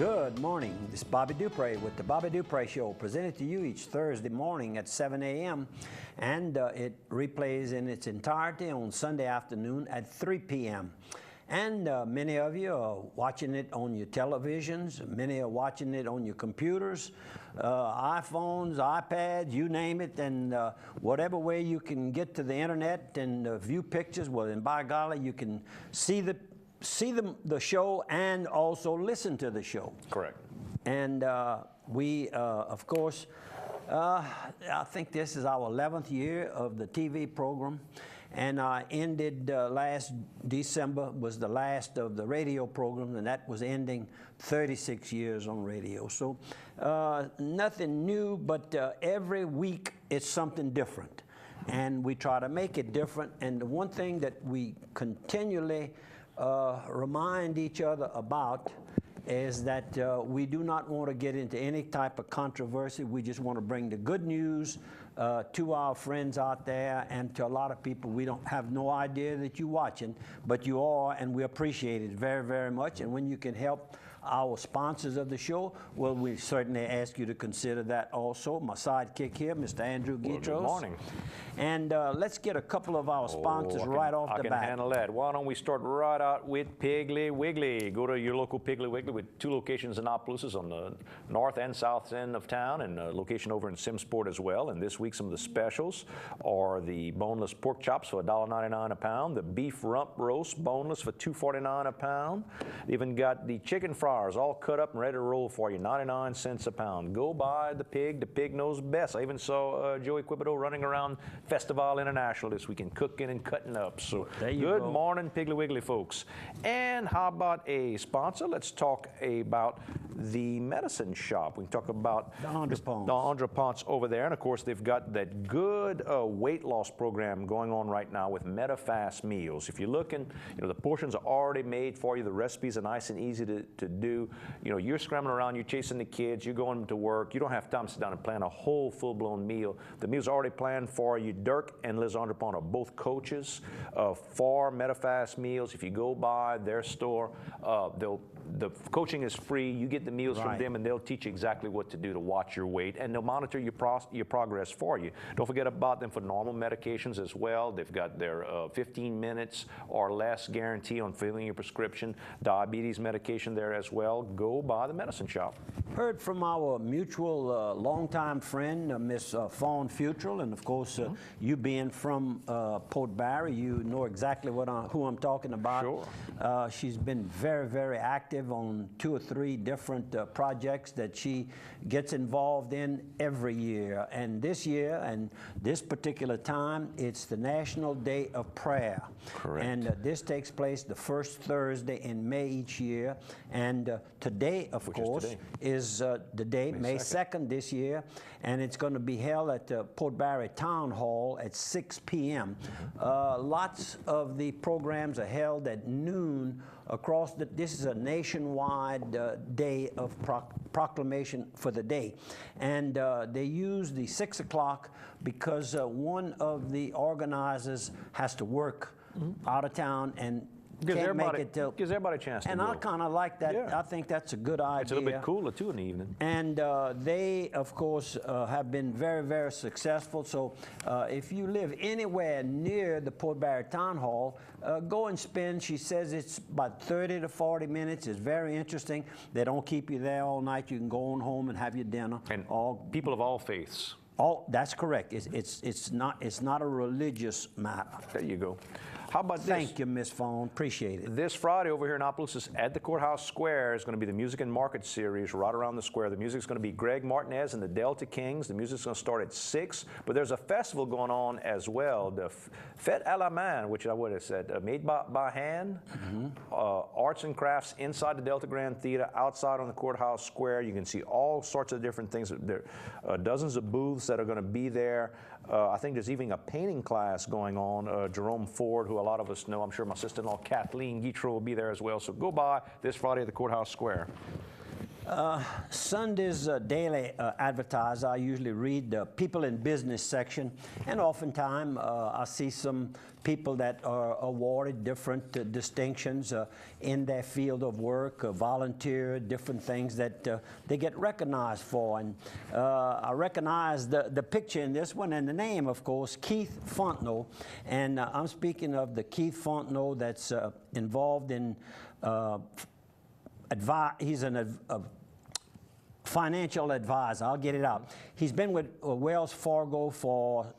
Good morning. This is Bobby Dupre with the Bobby Dupre Show, presented to you each Thursday morning at 7 a.m. and it replays in its entirety on Sunday afternoon at 3 p.m. And many of you are watching it on your televisions. Many are watching it on your computers, iPhones, iPads, you name it. And whatever way you can get to the internet and view pictures, well, then by golly, you can see the show and also listen to the show. Correct. And we, of course, I think this is our 11th year of the TV program. And I ended last December was the last of the radio program, and that was ending 36 years on radio. So nothing new, but every week it's something different. And we try to make it different. And the one thing that we continually remind each other about is that we do not want to get into any type of controversy. We just want to bring the good news to our friends out there and to a lot of people. We don't have no idea that you're watching, but you are, and we appreciate it very, very much. And when you can help our sponsors of the show, well, we certainly ask you to consider that also. My sidekick here, Mr. Andrew Guitros. Well, good morning. And let's get a couple of our sponsors right off the bat. I can handle that. Why don't we start right out with Piggly Wiggly. Go to your local Piggly Wiggly with 2 locations in Opelousas on the north and south end of town, and a location over in Simsport as well. And this week, some of the specials are the boneless pork chops for $1.99 a pound, the beef rump roast boneless for $2.49 a pound. They even got the chicken fries all cut up and ready to roll for you, 99 cents a pound. Go buy the pig knows best. I even saw Joey Quibido running around Festival International this weekend, cooking and cutting up. So good morning, Piggly Wiggly folks. And how about a sponsor? Let's talk about the medicine shop. We can talk about the Andre Ponce over there. And of course, they've got that good weight loss program going on right now with MetaFast meals. If you're looking, the portions are already made for you. The recipes are nice and easy to do. You're scrambling around, you're chasing the kids, you're going to work. You don't have time to sit down and plan a whole full-blown meal. The meal's already planned for you. Dirk and Liz Andre Ponce are both coaches for MetaFast meals. If you go by their store, the coaching is free. You get the meals from them, and they'll teach you exactly what to do to watch your weight, and they'll monitor your progress for you. Don't forget about them for normal medications as well. They've got their 15 minutes or less guarantee on filling your prescription, diabetes medication there as well. Go by the medicine shop. Heard from our mutual longtime friend, Miss Fawn Futrell, and of course, you being from Port Barre, you know exactly who I'm talking about. Sure. She's been very, very active on 2 or 3 different projects that she gets involved in every year. And this year, and this particular time, it's the National Day of Prayer. Correct. And this takes place the first Thursday in May each year. And today, of course, is the day, May 2nd this year. And it's going to be held at the Port Barre Town Hall at 6 p.m. Lots of the programs are held at noon across this is a nationwide day of proclamation for the day. And they use the 6 o'clock because one of the organizers has to work out of town and can't make it till. Gives everybody a chance to And go. I kind of like that. Yeah. I think that's a good idea. It's a little bit cooler, too, in the evening. And they, of course, have been very, very successful. So if you live anywhere near the Port Barre Town Hall, go and spend, she says it's about 30 to 40 minutes. It's very interesting. They don't keep you there all night. You can go on home and have your dinner. And people of all faiths. That's correct. It's not a religious matter. There you go. How about this? Thank you, Miss Fawn. Appreciate it. This Friday over here in Opelousas at the Courthouse Square is going to be the Music and Market Series right around the square. The music's going to be Greg Martinez and the Delta Kings. The music's going to start at 6, but there's a festival going on as well. The Fête à la Main, which I would have said, made by hand, arts and crafts inside the Delta Grand Theater, outside on the Courthouse Square. You can see all sorts of different things. There are dozens of booths that are going to be there. I think there's even a painting class going on. Jerome Ford, who a lot of us know, I'm sure my sister-in-law Kathleen Guitro will be there as well. So go by this Friday at the Courthouse Square. Sunday's daily advertiser, I usually read the People in Business section, and oftentimes I see some people that are awarded different distinctions in their field of work, volunteer, different things that they get recognized for. And I recognize the picture in this one and the name, of course, Keith Fontenot. And I'm speaking of the Keith Fontenot that's involved in he's a financial advisor. I'll get it out. He's been with Wells Fargo for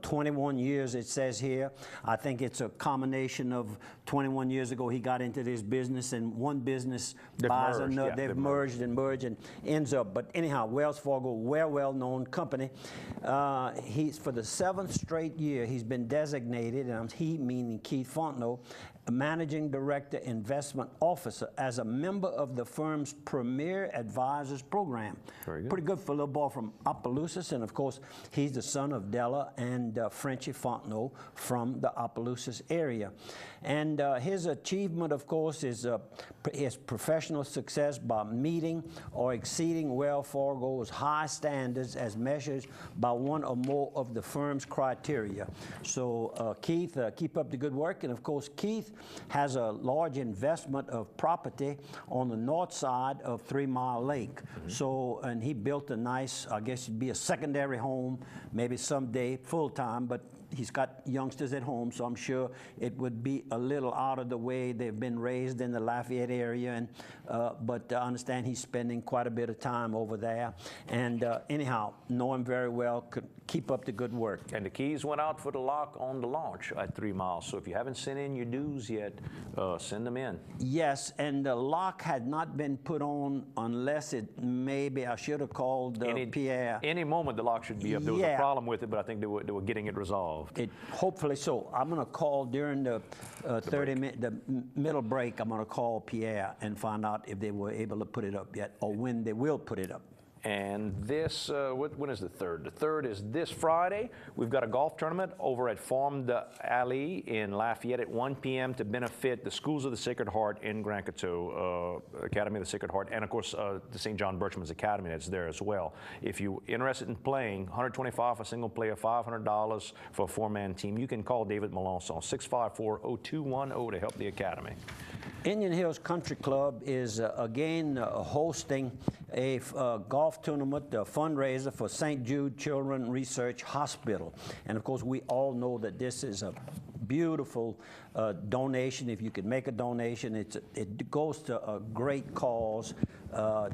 21 years, it says here. I think it's a combination of 21 years ago he got into this business, and one business buys another. They've merged and ends up. But anyhow, Wells Fargo, well-known company. He's for the 7th straight year he's been designated, and he meaning Keith Fontenot, Managing Director, Investment Officer, as a member of the firm's Premier Advisors Program. Very good. Pretty good for a little boy from Opelousas, and of course, he's the son of Della and Frenchie Fontenot from the Opelousas area. And his achievement, of course, is his professional success by meeting or exceeding Wells Fargo's high standards as measured by one or more of the firm's criteria. So Keith, keep up the good work. And of course, Keith has a large investment of property on the north side of 3 Mile Lake. So, and he built a nice, I guess it'd be a secondary home, maybe someday full-time, but he's got youngsters at home, so I'm sure it would be a little out of the way. They've been raised in the Lafayette area, and but I understand he's spending quite a bit of time over there. And anyhow, know him very well. Could keep up the good work. And the keys went out for the lock on the launch at 3 Miles. So if you haven't sent in your dues yet, send them in. Yes, and the lock had not been put on unless it maybe I should have called Pierre. Any moment the lock should be up. There was a problem with it, but I think they were getting it resolved. Hopefully so. I'm going to call during the 30-minute, the middle break. I'm going to call Pierre and find out if they were able to put it up yet, or when they will put it up. And this, when is the 3rd? The 3rd is this Friday. We've got a golf tournament over at Farm de Ali in Lafayette at 1 p.m. to benefit the Schools of the Sacred Heart in Grand Coteau, Academy of the Sacred Heart, and of course the St. John Birchman's Academy that's there as well. If you're interested in playing, $125 for a single player, $500 for a 4-man team, you can call David Malonce on 654-0210 to help the Academy. Indian Hills Country Club is again hosting a golf tournament, a fundraiser for St. Jude Children Research Hospital. And of course, we all know that this is a beautiful donation. If you could make a donation, it goes to a great cause.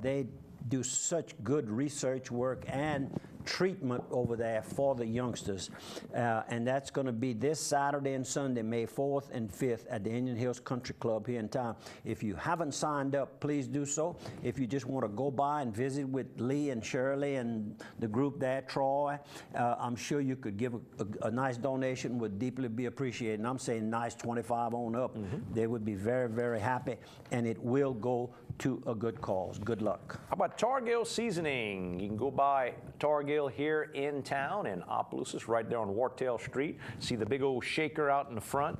They do such good research work and treatment over there for the youngsters. And that's going to be this Saturday and Sunday, May 4th and 5th at the Indian Hills Country Club here in town. If you haven't signed up, please do so. If you just want to go by and visit with Lee and Shirley and the group there, Troy, I'm sure you could give a nice donation, would deeply be appreciated. And I'm saying nice 25 on up. They would be very, very happy, and it will go to a good cause. Good luck. How about Targill Seasoning? You can go by Targill here in town in Opelousas, right there on Wartail Street. See the big old shaker out in the front.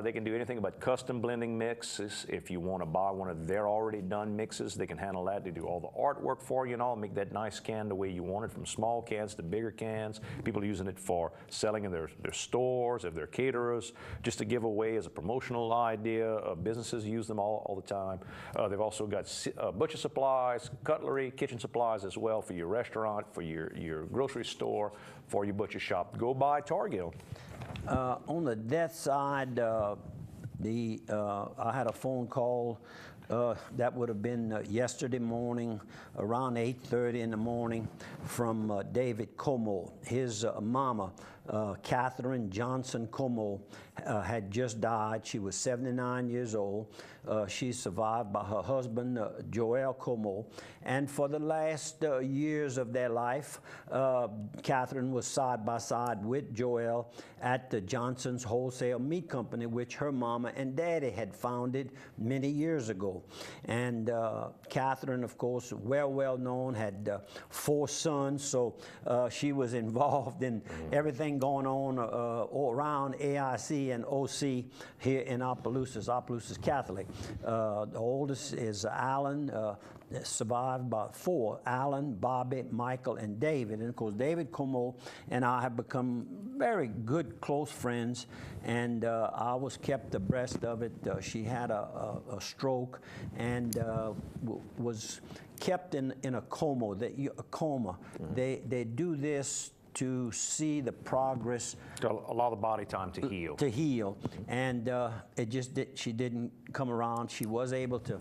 They can do anything but custom blending mixes. If you want to buy one of their already done mixes, they can handle that. They do all the artwork for you and all, make that nice can the way you want it, from small cans to bigger cans. People are using it for selling in their stores, if they're caterers, just to give away as a promotional idea. Businesses use them all the time. They've also got butcher supplies, cutlery, kitchen supplies as well for your restaurant, for your grocery store, for your butcher shop. Go by Targill. On the death side, I had a phone call that would have been yesterday morning around 8:30 in the morning from David Como. His mama, Catherine Johnson Como, had just died. She was 79 years old. She's survived by her husband, Joel Como. And for the last years of their life, Catherine was side by side with Joel at the Johnson's Wholesale Meat Company, which her mama and daddy had founded many years ago. And Catherine, of course, well known, had 4 sons, so she was involved in everything thing going on all around AIC and OC here in Opelousas. Opelousas Catholic. The oldest is Alan, survived by 4, Alan, Bobby, Michael, and David. And of course, David Como and I have become very good, close friends, and I was kept abreast of it. She had a stroke and was kept in a coma. A coma. They do this to see the progress. To allow the body time to heal. To heal, and she didn't come around. She was able to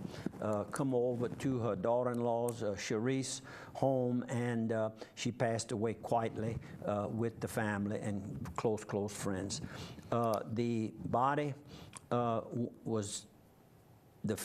come over to her daughter-in-law's, Sharice's home, and she passed away quietly with the family and close friends. The body was the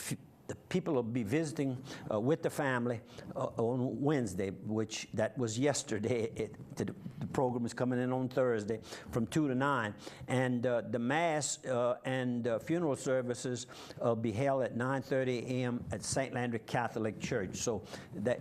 people will be visiting with the family on Wednesday, which that was yesterday. The program is coming in on Thursday from 2 to 9. And the Mass and funeral services will be held at 9:30 a.m. at St. Landry Catholic Church. So that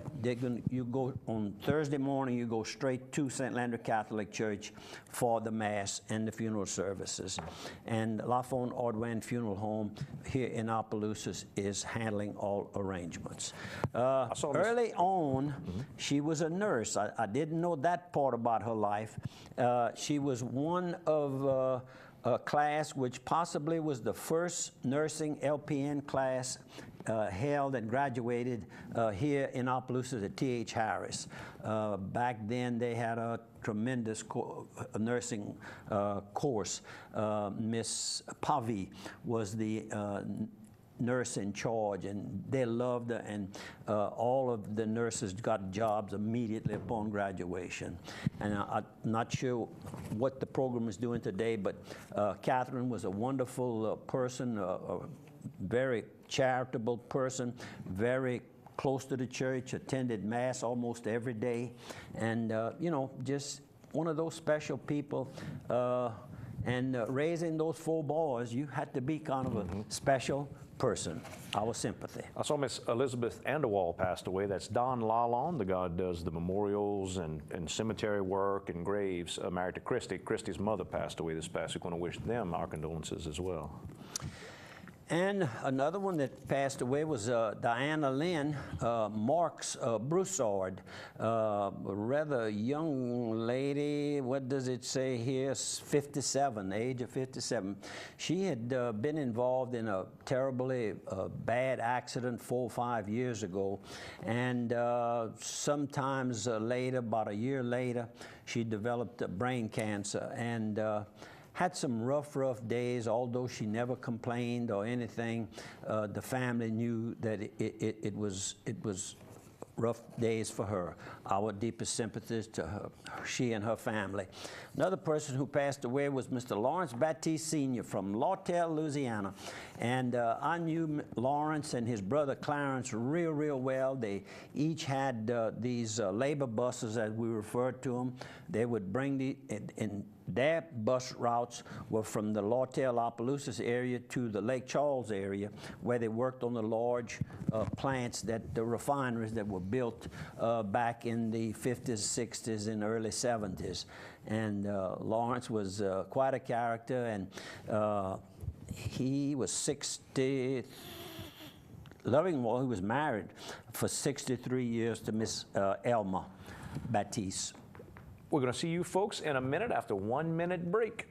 you go on Thursday morning, you go straight to St. Landry Catholic Church for the Mass and the funeral services. And Lafon Ordwine Funeral Home here in Opelousas is handling all arrangements. Early on, she was a nurse. I didn't know that part about her life. She was one of a class which possibly was the first nursing LPN class held and graduated here in Opelousas at T.H. Harris. Back then, they had a tremendous nursing course. Miss Pavi was the nurse in charge, and they loved her, and all of the nurses got jobs immediately upon graduation. And I'm not sure what the program is doing today, but Catherine was a wonderful person, a very charitable person, very close to the church, attended Mass almost every day, and you know, just one of those special people. And raising those 4 boys, you had to be kind of a special person. Our sympathy. I saw Miss Elizabeth Anderwall passed away. That's Don Lalon, the guy who does the memorials and cemetery work and graves, married to Christy. Christy's mother passed away this past week. I want to wish them our condolences as well. And another one that passed away was Diana Lynn, Mark's Broussard, a rather young lady. What does it say here? 57, age of 57. She had been involved in a terribly bad accident 4 or 5 years ago, and sometimes later, about a year later, she developed brain cancer, and had some rough days. Although she never complained or anything, the family knew that it was rough days for her. Our deepest sympathies to her, she and her family. Another person who passed away was Mr. Lawrence Baptiste Sr. from Lawtell, Louisiana. And I knew Lawrence and his brother Clarence real well. They each had these labor buses, as we referred to them. They would bring their bus routes were from the Lawtell, Opelousas area to the Lake Charles area, where they worked on the large plants, the refineries that were built back in the 50s, 60s, and early 70s. And Lawrence was quite a character, and he was 60. Lovingmore, he was married for 63 years to Miss Elma Baptiste. We're going to see you folks in a minute after 1 minute break.